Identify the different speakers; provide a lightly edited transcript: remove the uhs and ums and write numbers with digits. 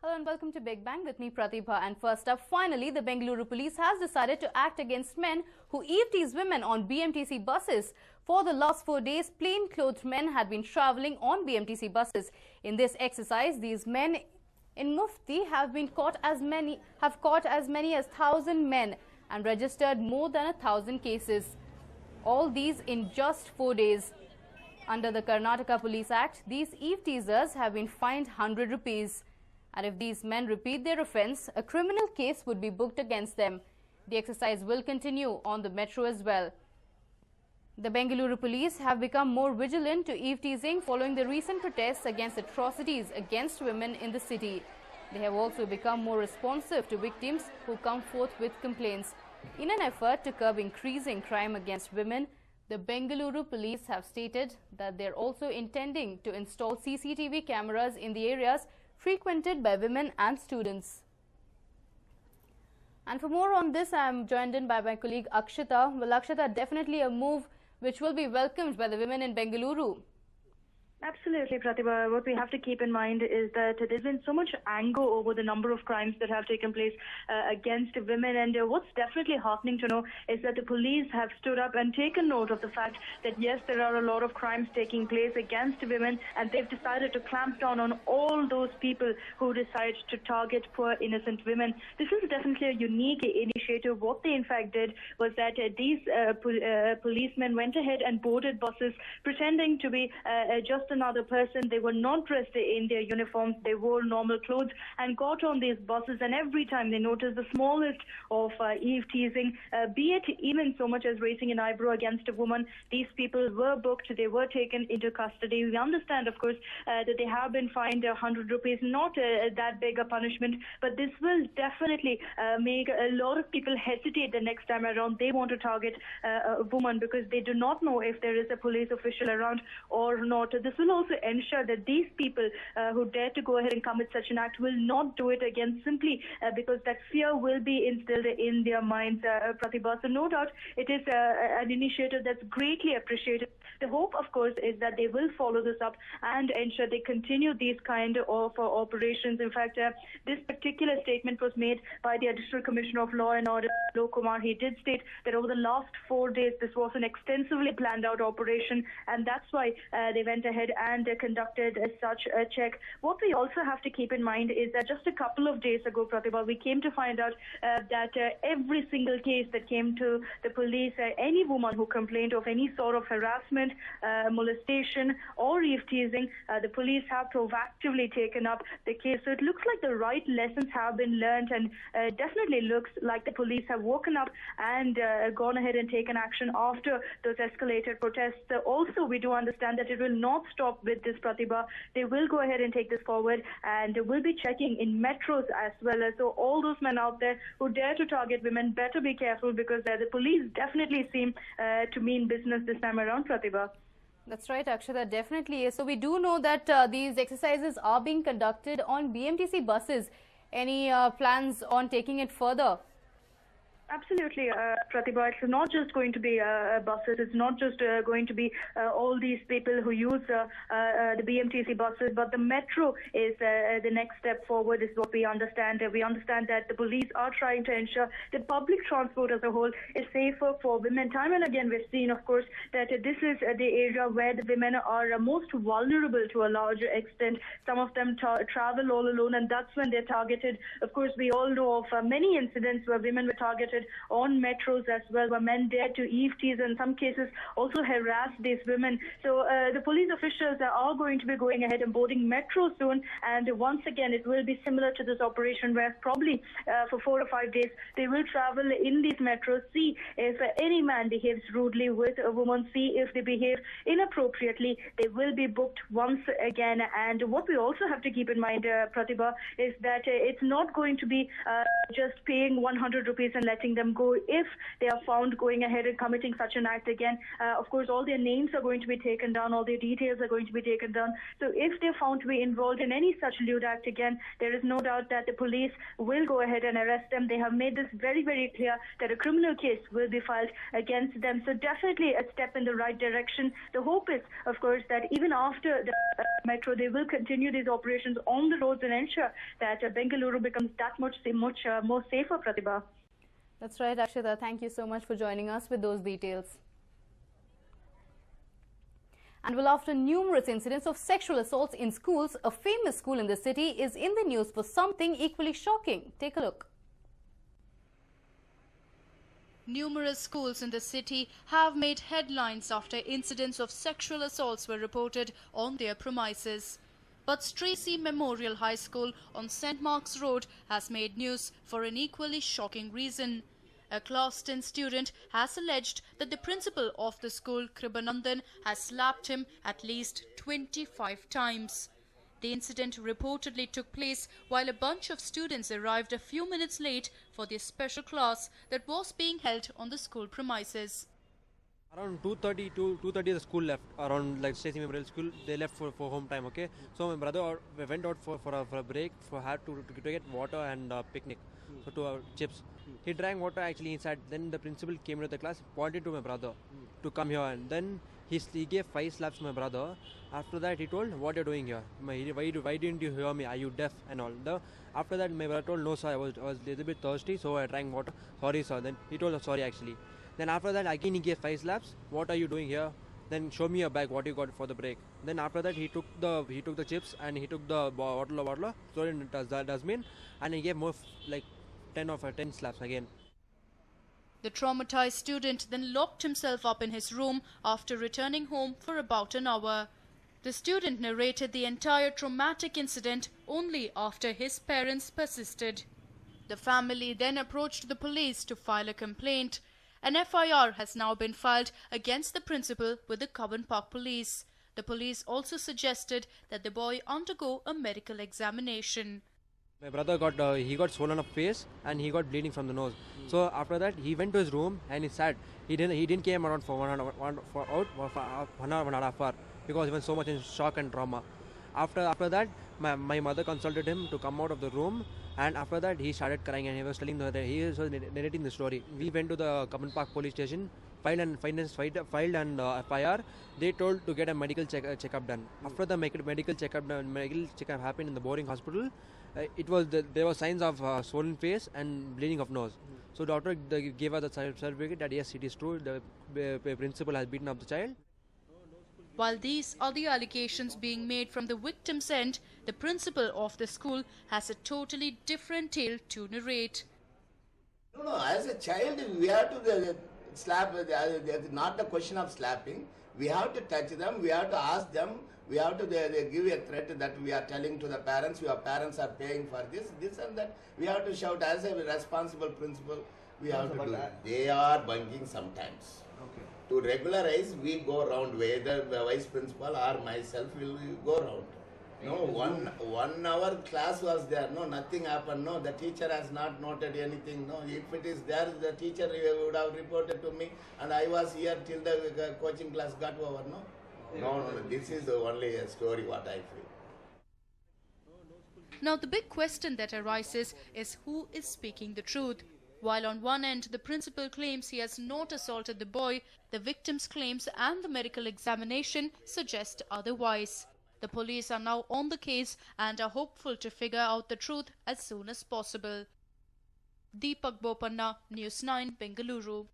Speaker 1: Hello and welcome to Big Bang with me Pratibha. And first up, finally, the Bengaluru police has decided to act against men who eve tease women on BMTC buses. For the last 4 days, plain-clothed men had been travelling on BMTC buses. In this exercise, these men in Mufti have caught as many as 1,000 men and registered more than 1,000 cases. All these in just 4 days. Under the Karnataka Police Act, these eve teasers have been fined 100 rupees. And if these men repeat their offence, a criminal case would be booked against them. The exercise will continue on the metro as well. The Bengaluru police have become more vigilant to eve teasing following the recent protests against atrocities against women in the city. They have also become more responsive to victims who come forth with complaints. In an effort to curb increasing crime against women, the Bengaluru police have stated that they are also intending to install CCTV cameras in the areas frequented by women and students. And for more on this, I am joined in by my colleague Akshita. Well, Akshita, definitely a move which will be welcomed by the women in Bengaluru.
Speaker 2: Absolutely, Pratibha. What we have to keep in mind is that there's been so much anger over the number of crimes that have taken place against women. And what's definitely heartening to know is that the police have stood up and taken note of the fact that, yes, there are a lot of crimes taking place against women, and they've decided to clamp down on all those people who decide to target poor, innocent women. This is definitely a unique initiative. What they, in fact, did was that these policemen went ahead and boarded buses pretending to be just another person. They were not dressed in their uniforms. They wore normal clothes and got on these buses, and every time they noticed the smallest of eve teasing, be it even so much as raising an eyebrow against a woman, these people were booked. They were taken into custody. We understand, of course, that they have been fined 100 rupees, not that big a punishment, but this will definitely make a lot of people hesitate the next time around. They want to target a woman because they do not know if there is a police official around or not. This will also ensure that these people who dare to go ahead and commit such an act will not do it again, simply because that fear will be instilled in their minds, Pratibha. So no doubt it is an initiative that's greatly appreciated. The hope, of course, is that they will follow this up and ensure they continue these kind of operations. In fact, this particular statement was made by the Additional Commissioner of Law and Order, Lok Kumar. He did state that over the last 4 days, this was an extensively planned out operation, and that's why they went ahead and conducted such a check. What we also have to keep in mind is that just a couple of days ago, Pratibha, we came to find out that every single case that came to the police, any woman who complained of any sort of harassment, molestation or eve teasing, the police have proactively taken up the case. So it looks like the right lessons have been learned, and definitely looks like the police have woken up and gone ahead and taken action after those escalated protests. Also, we do understand that it will not stop with this, Pratibha. They will go ahead and take this forward, and will be checking in metros as well. So all those men out there who dare to target women better be careful, because the police definitely seem to mean business this time around, Pratibha.
Speaker 1: That's right, Akshita, definitely is. So we do know that these exercises are being conducted on BMTC buses. Any plans on taking it further?
Speaker 2: Absolutely, Pratibha. It's not just going to be buses. It's not just going to be all these people who use the BMTC buses, but the metro is the next step forward, is what we understand. We understand that the police are trying to ensure that public transport as a whole is safer for women. Time and again, we've seen, of course, that this is the area where the women are most vulnerable to a larger extent. Some of them travel all alone, and that's when they're targeted. Of course, we all know of many incidents where women were targeted on metros as well, where men dared to eve tease, in some cases also harass these women. So the police officials are going to be going ahead and boarding metros soon, and once again it will be similar to this operation, where probably for 4 or 5 days they will travel in these metros, see if any man behaves rudely with a woman, see if they behave inappropriately. They will be booked once again. And what we also have to keep in mind, Pratibha, is that it's not going to be just paying 100 rupees and letting letting them go if they are found going ahead and committing such an act again. Of course, all their names are going to be taken down, all their details are going to be taken down. So if they're found to be involved in any such lewd act again, there is no doubt that the police will go ahead and arrest them. They have made this very, very clear that a criminal case will be filed against them. So definitely a step in the right direction. The hope is, of course, that even after the metro, they will continue these operations on the roads and ensure that Bengaluru becomes that much more safer, Pratibha.
Speaker 1: That's right, Akshita. Thank you so much for joining us with those details. And well, after numerous incidents of sexual assaults in schools, a famous school in the city is in the news for something equally shocking. Take a look. Numerous schools in the city have made headlines after incidents of sexual assaults were reported on their premises. But Tracy Memorial High School on St. Mark's Road has made news for an equally shocking reason. A Class 10 student has alleged that the principal of the school, Kribanandan, has slapped him at least 25 times. The incident reportedly took place while a bunch of students arrived a few minutes late for their special class that was being held on the school premises.
Speaker 3: Around 2:30 the school left, around like Stacey Memorial School, they left for home time, okay. So my brother went out for a break, had to get water and picnic, so to chips. He drank water actually inside, then the principal came into the class, pointed to my brother to come here, and then he gave 5 slaps to my brother. After that he told, what you're doing here, why didn't you hear me, are you deaf and all. After that my brother told, no sir, I was a little bit thirsty, so I drank water, sorry sir. Then he told, sorry actually. Then after that again he gave 5 slaps. What are you doing here? Then show me your bag, what you got for the break. Then after that he took the chips and he took the bottle, throw it in the dustbin, and he gave more like 10 slaps again.
Speaker 1: The traumatized student then locked himself up in his room after returning home for about an hour. The student narrated the entire traumatic incident only after his parents persisted. The family then approached the police to file a complaint. An FIR has now been filed against the principal with the Cubbon Park Police. The police also suggested that the boy undergo a medical examination.
Speaker 3: My brother got swollen up face and he got bleeding from the nose. So after that he went to his room and he sat. He didn't came around for 1 hour, 1.5 hour because he was so much in shock and trauma. After that my mother consulted him to come out of the room, and after that he started crying and he was telling that he was narrating the story. We went to the Cubbon Park police station, filed an FIR. They told to get a medical checkup done. After the medical checkup happened in the boarding hospital, there were signs of swollen face and bleeding of nose. So doctor gave us the certificate that yes, it is true, the principal has beaten up the child.
Speaker 1: While these are the allegations being made from the victim's end, the principal of the school has a totally different tale to narrate.
Speaker 4: No, as a child, we have to slap, not the question of slapping. We have to touch them, we have to ask them, we have to give a threat that we are telling to the parents, your parents are paying for this and that. We have to shout as a responsible principal, we have to do it. They are bunking sometimes. Okay. To regularize, we go around, whether the vice principal or myself will go around. No, one hour class was there. No, nothing happened. No, the teacher has not noted anything. No, if it is there, the teacher would have reported to me, and I was here till the coaching class got over. No, this is only a story what I feel.
Speaker 1: Now, the big question that arises is who is speaking the truth. While on one end, the principal claims he has not assaulted the boy, the victim's claims and the medical examination suggest otherwise. The police are now on the case and are hopeful to figure out the truth as soon as possible. Deepak Bopanna, News 9, Bengaluru.